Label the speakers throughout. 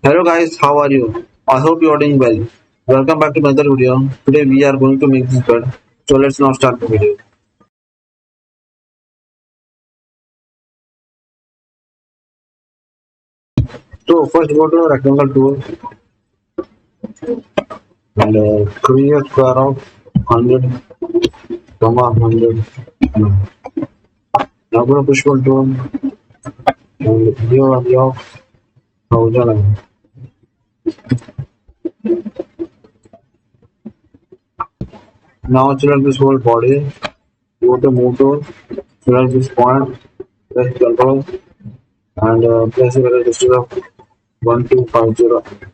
Speaker 1: Hello guys, how are you? I hope you are doing well. Welcome back to another video. Today we are going to make this bird. So let's now start the video. So first go to rectangle tool and create a square of 100, 100. Now go to push button tool and give a value of 1000. Now select this whole body. Go to move tool. Select this point. Press control and place it at a distance of 1250.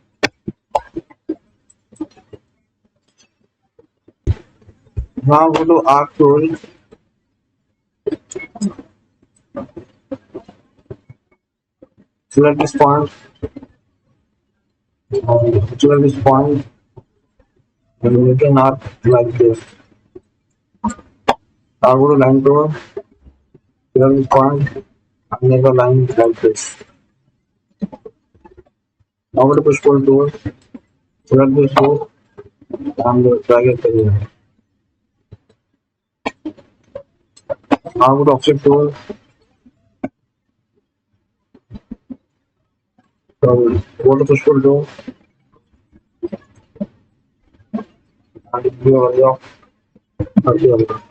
Speaker 1: Now go to arc tool. Select this point select this point and make an arc like this. Now go to line tool, select this point and make a line like this. Now go to push pull tool, select this tool and drag it here. Now go to offset tool, so go to push pull tool and give a value of 30 mm.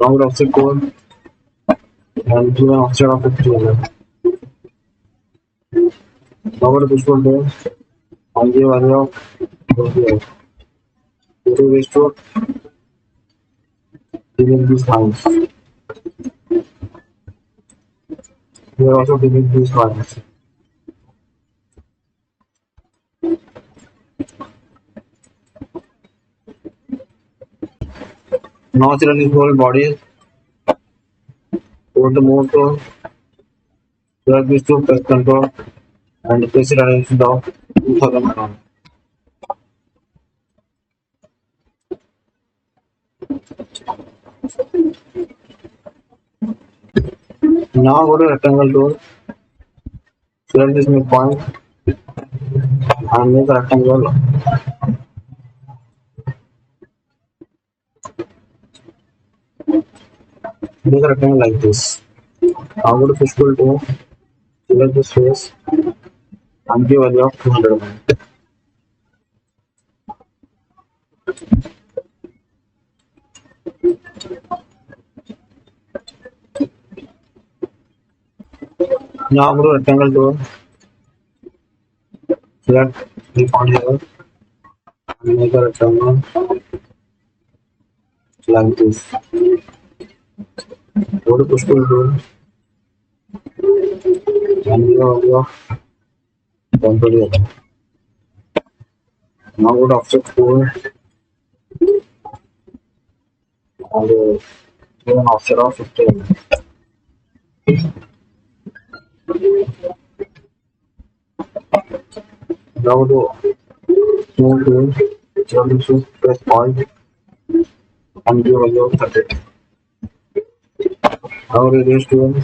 Speaker 1: Now go to offset tool and give an offset of 50 mm. Now go to push pull tool and give a value of 20 mm. Go to waste tool, delete these lines. Here also delete these lines. Now select this whole body, go to move tool, select this tool, press control and place it at the of 2000 Now go to rectangle tool, select this midpoint and make a rectangle. Make a rectangle like this. Now go to push pull tool, select this face and give value of 200. Now go to rectangle tool, select the point here and make a rectangle like this. Go to push pull tool and give a value of 120. Now go to offset tool and give an offset of 50. Now go to move tool, select this press point and give a value of 30. Now release tool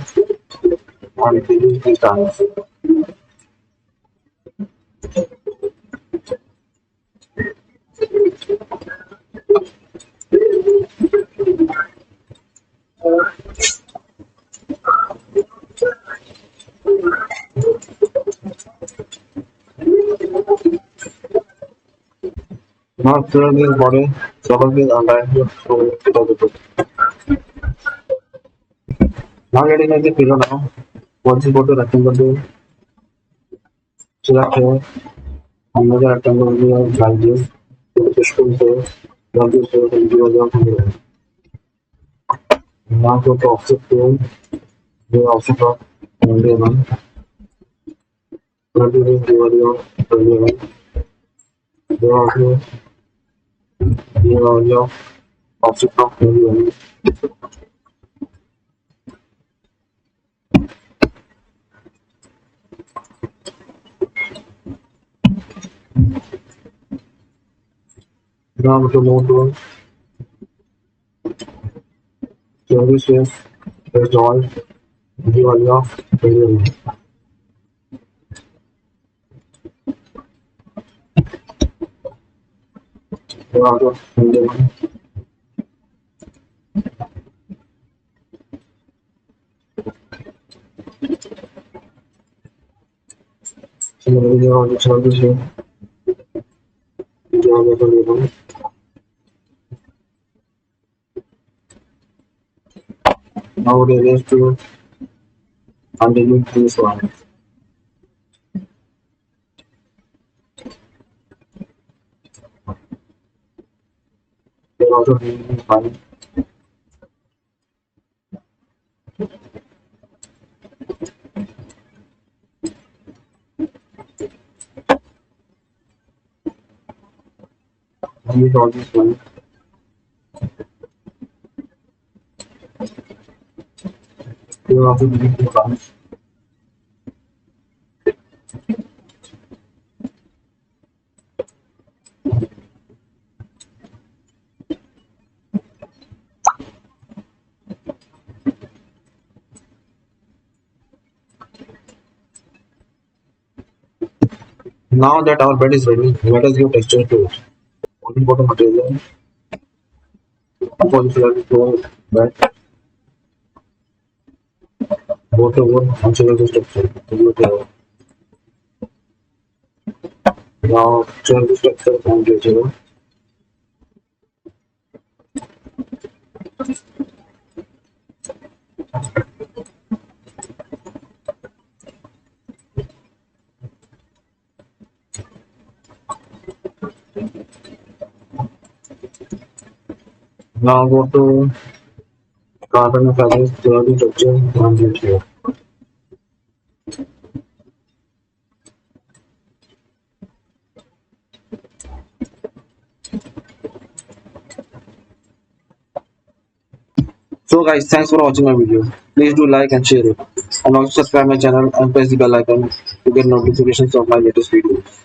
Speaker 1: and delete these lines. Now select this body, select this and drag it to the tool. Now getting like the figure now. Once you go to rectangle tool, select here and make a rectangle here like this. Go to push pull tool, drag this tool and give a value of 100. Now go to offset tool, give offset of 21. Drag this give a value of 21. Give also give a value of offset of 21. Now go to move tool, change this shape, press alt, give a value of 21. Go out of India. Similarly, on the service here, job available. Nowadays, they have to continue this one. They're also doing fine. Use all this money. They're also doing fine. Now that our bed is ready, let us give texture to it. Only bottom material for the floor to bed, both the wood and civil structure. Now change the structure and get zero. Now go to carbon and fabric, clearly structure and get here. So guys, thanks for watching my video. Please do like and share it. And also subscribe my channel and press the bell icon to get notifications of my latest videos.